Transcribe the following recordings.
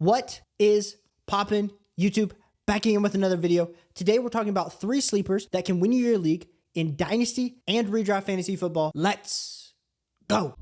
What is poppin', YouTube? Back again with another video. Today we're talking about 3 sleepers that can win you your league in Dynasty and redraft fantasy football. Let's go.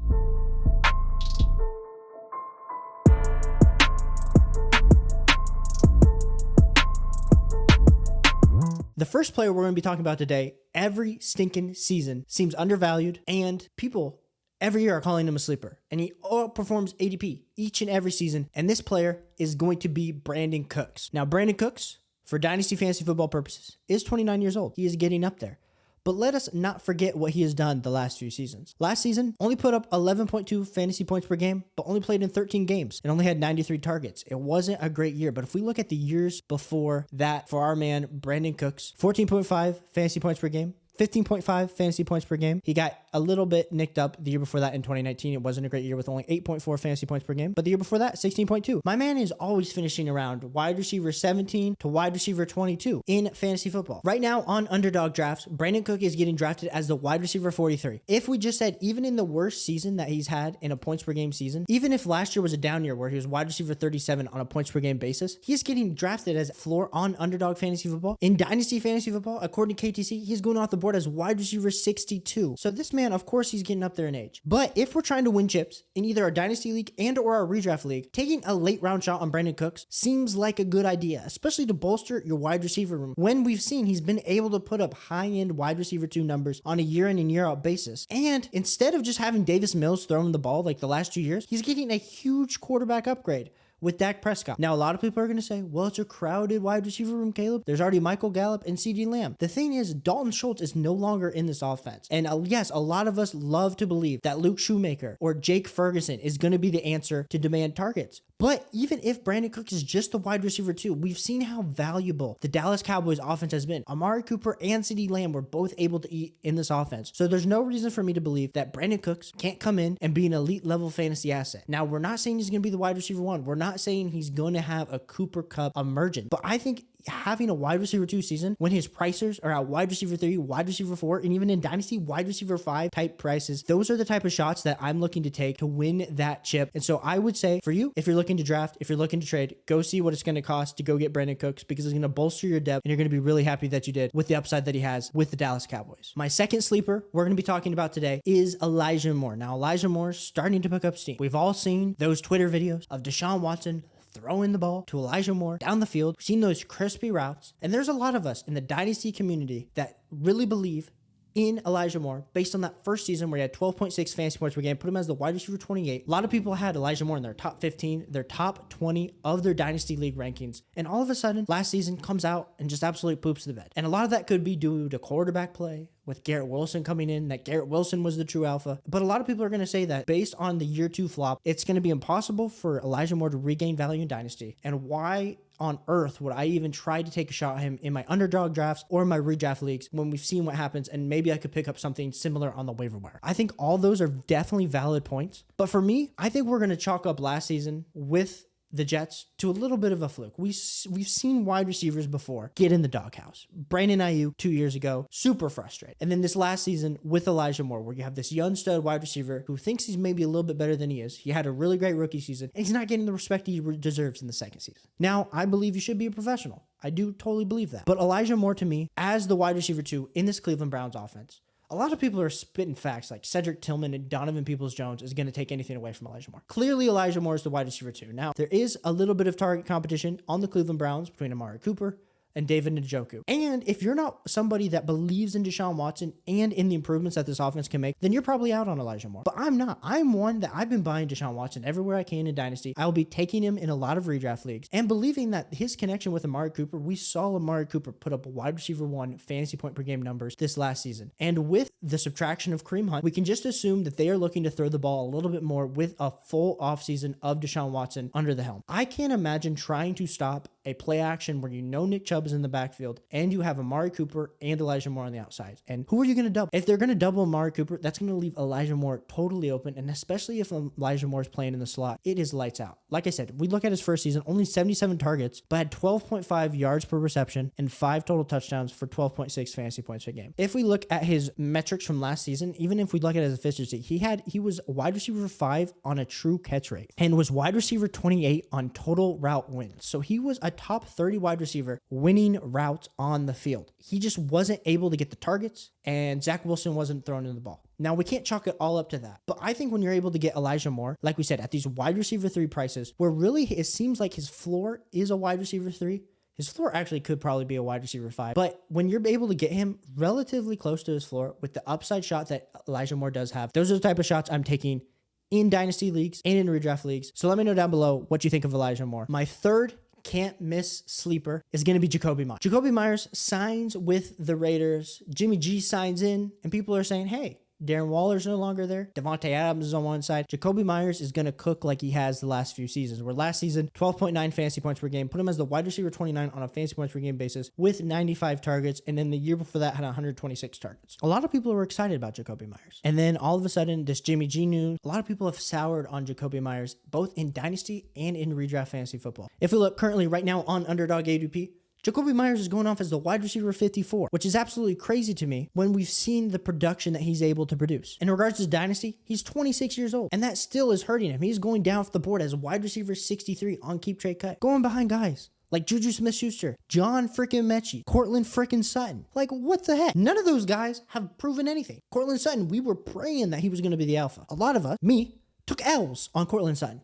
The first player we're going to be talking about today, every stinking season, seems undervalued, and people every year are calling him a sleeper, and he outperforms ADP each and every season, and this player is going to be Brandin Cooks. Now, Brandin Cooks, for Dynasty Fantasy Football purposes, is 29 years old. He is getting up there. But let us not forget what he has done the last few seasons. Last season, only put up 11.2 fantasy points per game, but only played in 13 games and only had 93 targets. It wasn't a great year, but if we look at the years before that for our man, Brandin Cooks, 14.5 fantasy points per game, 15.5 fantasy points per game. He got a little bit nicked up the year before that in 2019. It wasn't a great year with only 8.4 fantasy points per game. But the year before that, 16.2. My man is always finishing around wide receiver 17 to wide receiver 22 in fantasy football. Right now on underdog drafts, Brandin Cook is getting drafted as the wide receiver 43. If we just said even in the worst season that he's had in a points per game season, even if last year was a down year where he was wide receiver 37 on a points per game basis, he's getting drafted as floor on underdog fantasy football. In Dynasty Fantasy Football, according to KTC, he's going off the board as wide receiver 62. So this man, of course, he's getting up there in age. But if we're trying to win chips in either our Dynasty League and or our redraft league, taking a late round shot on Brandin Cooks seems like a good idea, especially to bolster your wide receiver room when we've seen he's been able to put up high-end wide receiver 2 numbers on a year in and year out basis. And instead of just having Davis Mills throw him the ball like the last 2 years, he's getting a huge quarterback upgrade with Dak Prescott. Now, a lot of people are going to say, well, it's a crowded wide receiver room, Caleb. There's already Michael Gallup and CeeDee Lamb. The thing is, Dalton Schultz is no longer in this offense. And yes, a lot of us love to believe that Luke Shoemaker or Jake Ferguson is going to be the answer to demand targets. But even if Brandin Cooks is just the wide receiver 2, we've seen how valuable the Dallas Cowboys offense has been. Amari Cooper and CeeDee Lamb were both able to eat in this offense. So there's no reason for me to believe that Brandin Cooks can't come in and be an elite level fantasy asset. Now, we're not saying he's going to be the wide receiver 1. We're not saying he's going to have a Cooper Kupp emergence. But I think having a wide receiver 2 season when his pricers are at wide receiver 3, wide receiver 4, and even in Dynasty, wide receiver 5 type prices, those are the type of shots that I'm looking to take to win that chip. And so I would say for you, if you're looking to draft, if you're looking to trade, go see what it's going to cost to go get Brandin Cooks, because it's going to bolster your depth and you're going to be really happy that you did with the upside that he has with the Dallas Cowboys. My second sleeper we're going to be talking about today is Elijah Moore. Now, Elijah Moore's starting to pick up steam. We've all seen those Twitter videos of Deshaun Watson throwing the ball to Elijah Moore down the field. We've seen those crispy routes. And there's a lot of us in the Dynasty community that really believe in Elijah Moore based on that first season where he had 12.6 fantasy points per game, put him as the wide receiver 28. A lot of people had Elijah Moore in their top 15, their top 20 of their Dynasty League rankings. And all of a sudden, last season comes out and just absolutely poops the bed. And a lot of that could be due to quarterback play, with Garrett Wilson coming in, that Garrett Wilson was the true alpha. But a lot of people are going to say that based on the year 2 flop, it's going to be impossible for Elijah Moore to regain value in Dynasty. And why on earth would I even try to take a shot at him in my underdog drafts or my redraft leagues when we've seen what happens and maybe I could pick up something similar on the waiver wire? I think all those are definitely valid points. But for me, I think we're going to chalk up last season with the Jets to a little bit of a fluke. We've seen wide receivers before get in the doghouse. Brandon Ayuk 2 years ago, super frustrated. And then this last season with Elijah Moore, where you have this young stud wide receiver who thinks he's maybe a little bit better than he is. He had a really great rookie season, and he's not getting the respect he deserves in the second season. Now, I believe you should be a professional. I do totally believe that. But Elijah Moore, to me, as the wide receiver 2 in this Cleveland Browns offense, a lot of people are spitting facts like Cedric Tillman and Donovan Peoples-Jones is going to take anything away from Elijah Moore. Clearly, Elijah Moore is the wide receiver 2. Now, there is a little bit of target competition on the Cleveland Browns between Amari Cooper and David Njoku. And if you're not somebody that believes in Deshaun Watson and in the improvements that this offense can make, then you're probably out on Elijah Moore. But I'm not. I'm one that I've been buying Deshaun Watson everywhere I can in Dynasty. I'll be taking him in a lot of redraft leagues and believing that his connection with Amari Cooper, we saw Amari Cooper put up wide receiver 1 fantasy point per game numbers this last season. And with the subtraction of Kareem Hunt, we can just assume that they are looking to throw the ball a little bit more with a full offseason of Deshaun Watson under the helm. I can't imagine trying to stop a play action where you know Nick Chubb Chubb is in the backfield, and you have Amari Cooper and Elijah Moore on the outside. And who are you going to double? If they're going to double Amari Cooper, that's going to leave Elijah Moore totally open. And especially if Elijah Moore is playing in the slot, it is lights out. Like I said, we look at his first season, only 77 targets, but had 12.5 yards per reception and 5 total touchdowns for 12.6 fantasy points per game. If we look at his metrics from last season, even if we look at his efficiency, he was wide receiver 5 on a true catch rate and was wide receiver 28 on total route wins. So he was a top 30 wide receiver winning routes on the field. He just wasn't able to get the targets, and Zach Wilson wasn't throwing in the ball. Now, we can't chalk it all up to that, but I think when you're able to get Elijah Moore, like we said, at these wide receiver 3 prices, where really it seems like his floor is a wide receiver 3, his floor actually could probably be a wide receiver 5, but when you're able to get him relatively close to his floor with the upside shot that Elijah Moore does have, those are the type of shots I'm taking in dynasty leagues and in redraft leagues. So let me know down below what you think of Elijah Moore. My third can't miss sleeper is going to be Jakobi Myers. Jakobi Myers signs with the Raiders. Jimmy G signs in, and people are saying, hey, Darren Waller's no longer there. Devontae Adams is on one side. Jakobi Myers is going to cook like he has the last few seasons, where last season, 12.9 fantasy points per game, put him as the wide receiver 29 on a fantasy points per game basis with 95 targets, and then the year before that had 126 targets. A lot of people were excited about Jakobi Myers. And then all of a sudden, this Jimmy G news, a lot of people have soured on Jakobi Myers, both in Dynasty and in redraft fantasy football. If we look currently right now on Underdog ADP, Jakobi Myers is going off as the wide receiver 54, which is absolutely crazy to me when we've seen the production that he's able to produce. In regards to Dynasty, he's 26 years old, and that still is hurting him. He's going down off the board as wide receiver 63 on keep trade cut, going behind guys like Juju Smith-Schuster, John freaking Mechie, Cortland freaking Sutton. Like, what the heck? None of those guys have proven anything. Cortland Sutton, we were praying that he was going to be the alpha. A lot of us, me, took L's on Cortland Sutton.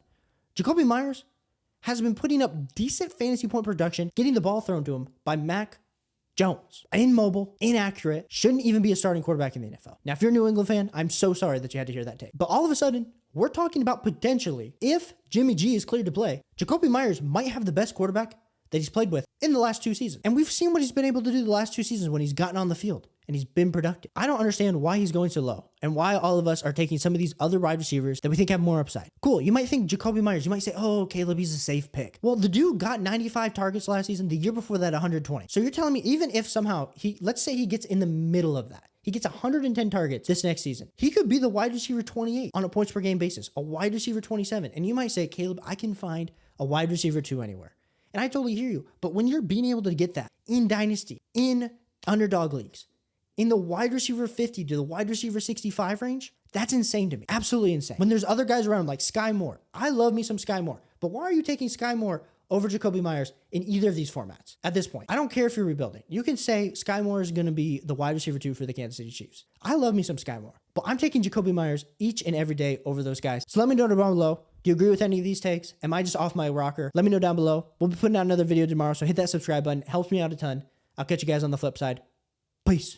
Jakobi Myers has been putting up decent fantasy point production, getting the ball thrown to him by Mac Jones. Immobile, inaccurate, shouldn't even be a starting quarterback in the NFL. Now, if you're a New England fan, I'm so sorry that you had to hear that tape. But all of a sudden, we're talking about potentially, if Jimmy G is cleared to play, Jakobi Myers might have the best quarterback that he's played with in the last 2 seasons. And we've seen what he's been able to do the last 2 seasons when he's gotten on the field and he's been productive. I don't understand why he's going so low and why all of us are taking some of these other wide receivers that we think have more upside. Cool. You might think Jakobi Myers, you might say, oh, Caleb, he's a safe pick. Well, the dude got 95 targets last season, the year before that, 120. So you're telling me even if somehow let's say he gets in the middle of that, he gets 110 targets this next season, he could be the wide receiver 28 on a points per game basis, a wide receiver 27. And you might say, Caleb, I can find a wide receiver 2 anywhere. And I totally hear you. But when you're being able to get that in Dynasty, in underdog leagues, in the wide receiver 50 to the wide receiver 65 range, that's insane to me. Absolutely insane. When there's other guys around like Sky Moore. I love me some Sky Moore. But why are you taking Sky Moore over Jakobi Myers in either of these formats at this point? I don't care if you're rebuilding. You can say Sky Moore is going to be the wide receiver 2 for the Kansas City Chiefs. I love me some Sky Moore. But I'm taking Jakobi Myers each and every day over those guys. So let me know down below. Do you agree with any of these takes? Am I just off my rocker? Let me know down below. We'll be putting out another video tomorrow, so hit that subscribe button. It helps me out a ton. I'll catch you guys on the flip side. Peace.